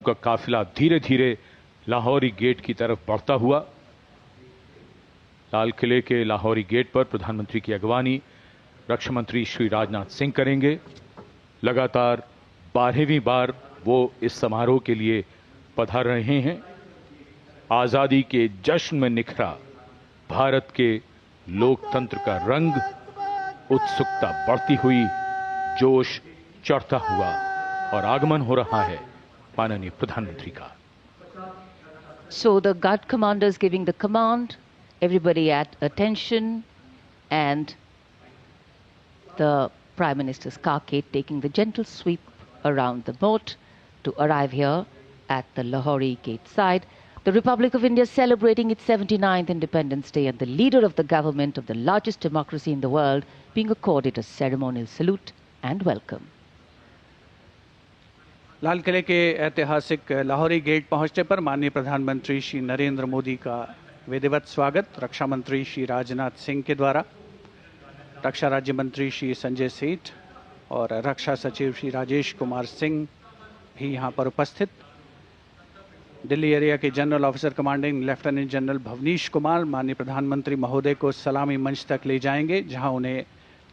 का काफिला धीरे धीरे लाहौरी गेट की तरफ बढ़ता हुआ। लाल किले के लाहौरी गेट पर प्रधानमंत्री की अगवानी रक्षा मंत्री श्री राजनाथ सिंह करेंगे। लगातार 12वीं बार वो इस समारोह के लिए पधार रहे हैं। आजादी के जश्न में निखरा भारत के लोकतंत्र का रंग, उत्सुकता बढ़ती हुई, जोश चढ़ता हुआ और आगमन हो रहा है माननीय प्रधानमंत्री का। So the guard commander is giving the command, everybody at attention, and the Prime Minister's carcade taking the gentle sweep around the moat to arrive here at the Lahori gate side. The Republic of India celebrating its 79th Independence Day, and the leader of the government of the largest democracy in the world being accorded a ceremonial salute and welcome. लाल किले के ऐतिहासिक Lahori gate पहुंचने पर माननीय प्रधानमंत्री श्री नरेंद्र मोदी का विधिवत स्वागत रक्षा मंत्री श्री राजनाथ सिंह के द्वारा, रक्षा राज्य मंत्री श्री संजय सेठ और रक्षा सचिव श्री राजेश कुमार सिंह भी यहां पर उपस्थित। दिल्ली एरिया के general officer commanding lieutenant general Bhavnish Kumar माननीय प्रधानमंत्री महोदय को सलामी मंच तक ले जाएंगे, जहां उन्हें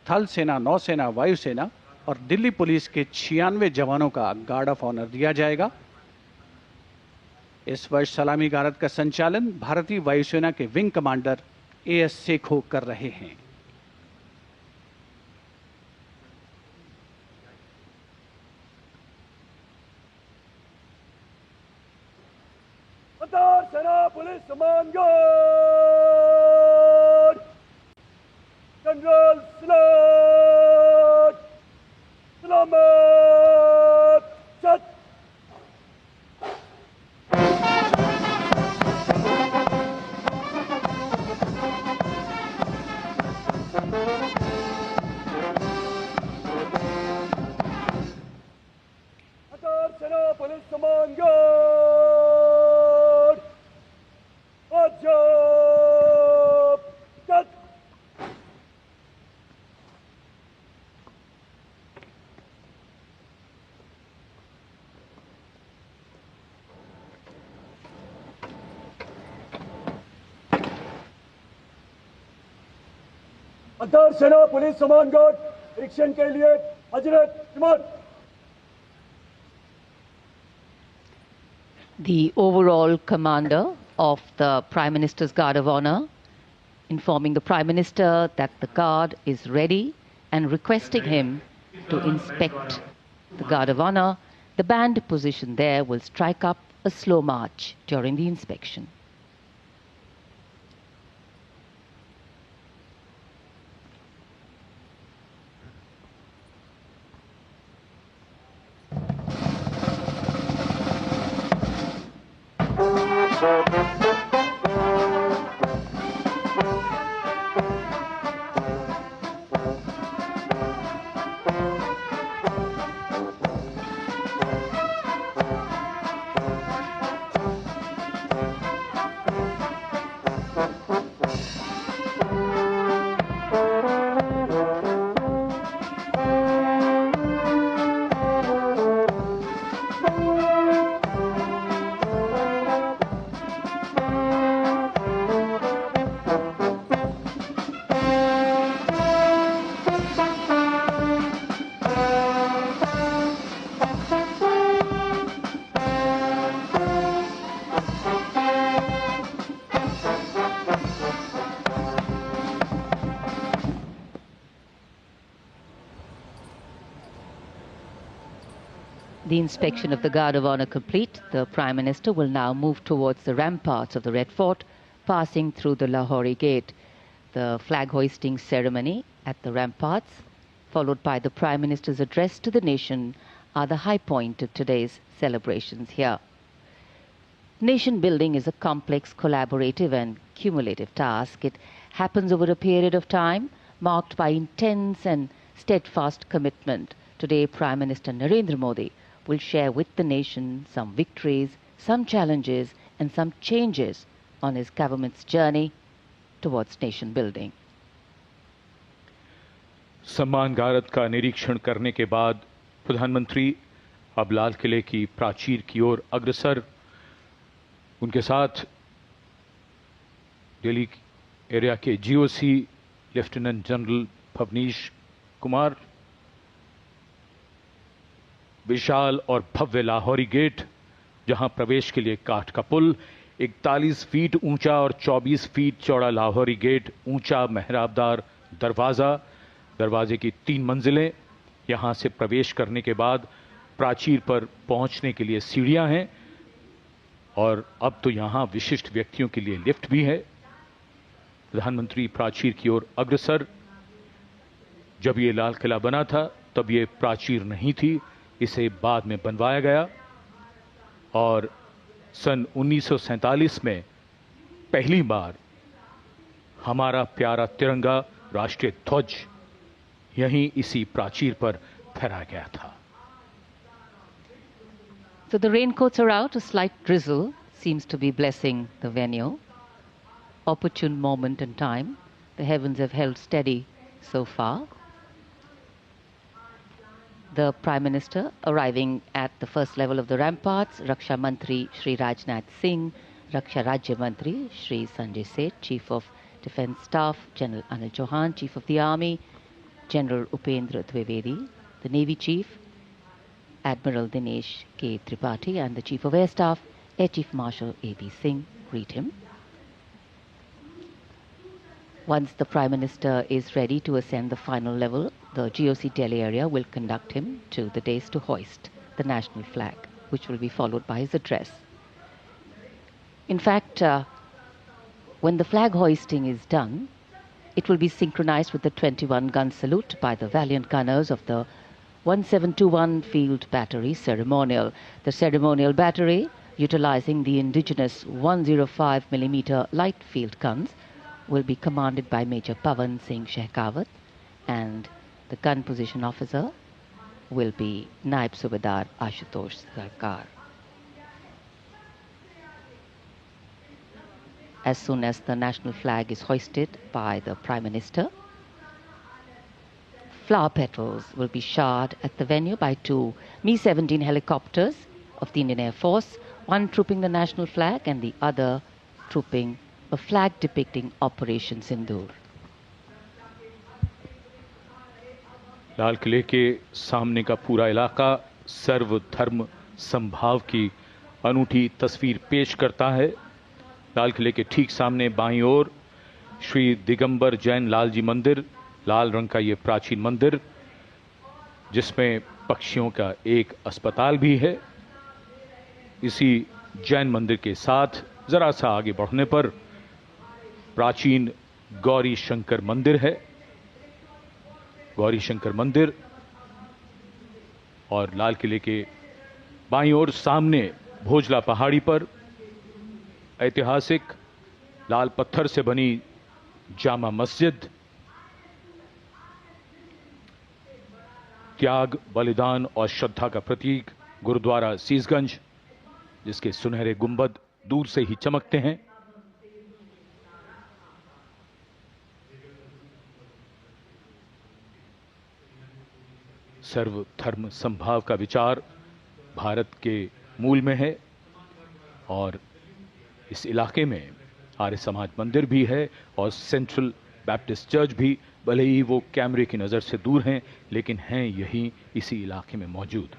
थल सेना, नौसेना, वायुसेना और दिल्ली पुलिस के 96 जवानों का गार्ड ऑफ ऑनर दिया जाएगा। इस वर्ष सलामी गारद का संचालन भारतीय वायुसेना के विंग कमांडर एएस सेखो कर रहे हैं। सेना पुलिस सम्मान गार्ड जनरल सलाट सलामत सत। सेना पुलिस सम्मान गार्ड अजब तक। अंतर सेना पुलिस सम्मान गार्ड निरीक्षण के लिए हजरत इमाम। The overall commander of the Prime Minister's Guard of Honor informing the Prime Minister that the guard is ready and requesting him to inspect the Guard of Honor. The band positioned there will strike up a slow march during the inspection. The inspection of the Guard of Honor complete, the Prime Minister will now move towards the ramparts of the Red Fort, passing through the Lahori Gate. The flag hoisting ceremony at the ramparts, followed by the Prime Minister's address to the nation, are the high point of today's celebrations here. Nation building is a complex, collaborative and cumulative task. It happens over a period of time marked by intense and steadfast commitment. Today, Prime Minister Narendra Modi will share with the nation some victories, some challenges and some changes on his government's journey towards nation building. सम्मान गारद का निरीक्षण करने के बाद प्रधानमंत्री अब लाल किले की प्राचीर की ओर अग्रसर। उनके साथ दिल्ली एरिया के GOC lieutenant general Bhavnish Kumar. विशाल और भव्य लाहौरी गेट, जहां प्रवेश के लिए काठ का पुल, 41 फीट ऊंचा और 24 फीट चौड़ा लाहौरी गेट, ऊंचा मेहराबदार दरवाजा, दरवाजे की 3 मंजिलें। यहां से प्रवेश करने के बाद प्राचीर पर पहुंचने के लिए सीढ़ियां हैं और अब तो यहां विशिष्ट व्यक्तियों के लिए लिफ्ट भी है। प्रधानमंत्री प्राचीर की ओर अग्रसर। जब ये लाल किला बना था तब ये प्राचीर नहीं थी, इसे बाद में बनवाया गया और सन 1947 में पहली बार हमारा प्यारा तिरंगा राष्ट्रीय ध्वज यहीं इसी प्राचीर पर फहराया गया था। So the raincoats are out. A slight drizzle seems to be blessing the venue. Opportune moment in time. The heavens have held steady so far. The Prime Minister arriving at the first level of the ramparts, Raksha Mantri Shri Rajnath Singh, Raksha Rajya Mantri Shri Sanjay Seth, Chief of Defence Staff General Anil Chauhan, Chief of the Army General Upendra Dwivedi, the Navy Chief Admiral Dinesh K. Tripathi and the Chief of Air Staff Air Chief Marshal A.B. Singh greet him. Once the Prime Minister is ready to ascend the final level, the GOC Delhi area will conduct him to the dais to hoist the national flag, which will be followed by his address. In fact, when the flag hoisting is done, it will be synchronized with the 21-gun salute by the valiant gunners of the 1721 Field Battery Ceremonial. The ceremonial battery, utilizing the indigenous 105mm light field guns, will be commanded by Major Pavan Singh Shehkawat, and the gun position officer will be Naib Subedar Ashutosh Sarkar. As soon as the national flag is hoisted by the Prime Minister, flower petals will be showered at the venue by 2 Mi-17 helicopters of the Indian Air Force, one trooping the national flag and the other trooping a flag depicting Operation Sindoor. लाल किले के सामने का पूरा इलाका सर्वधर्म समभाव की अनूठी तस्वीर पेश करता है। लाल किले के ठीक सामने बाईं ओर श्री दिगंबर जैन लाल जी मंदिर, लाल रंग का ये प्राचीन मंदिर, जिसमें पक्षियों का एक अस्पताल भी है। इसी जैन मंदिर के साथ जरा सा आगे बढ़ने पर प्राचीन गौरी शंकर मंदिर है। गौरी शंकर मंदिर और लाल किले के बाईं ओर सामने भोजला पहाड़ी पर ऐतिहासिक लाल पत्थर से बनी जामा मस्जिद, त्याग, बलिदान और श्रद्धा का प्रतीक गुरुद्वारा सीसगंज, जिसके सुनहरे गुंबद दूर से ही चमकते हैं। सर्वधर्म समभाव का विचार भारत के मूल में है और इस इलाके में आर्य समाज मंदिर भी है और सेंट्रल बैप्टिस्ट चर्च भी, भले ही वो कैमरे की नज़र से दूर हैं, लेकिन हैं यहीं इसी इलाके में मौजूद।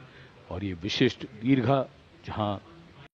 और ये विशिष्ट दीर्घा, जहां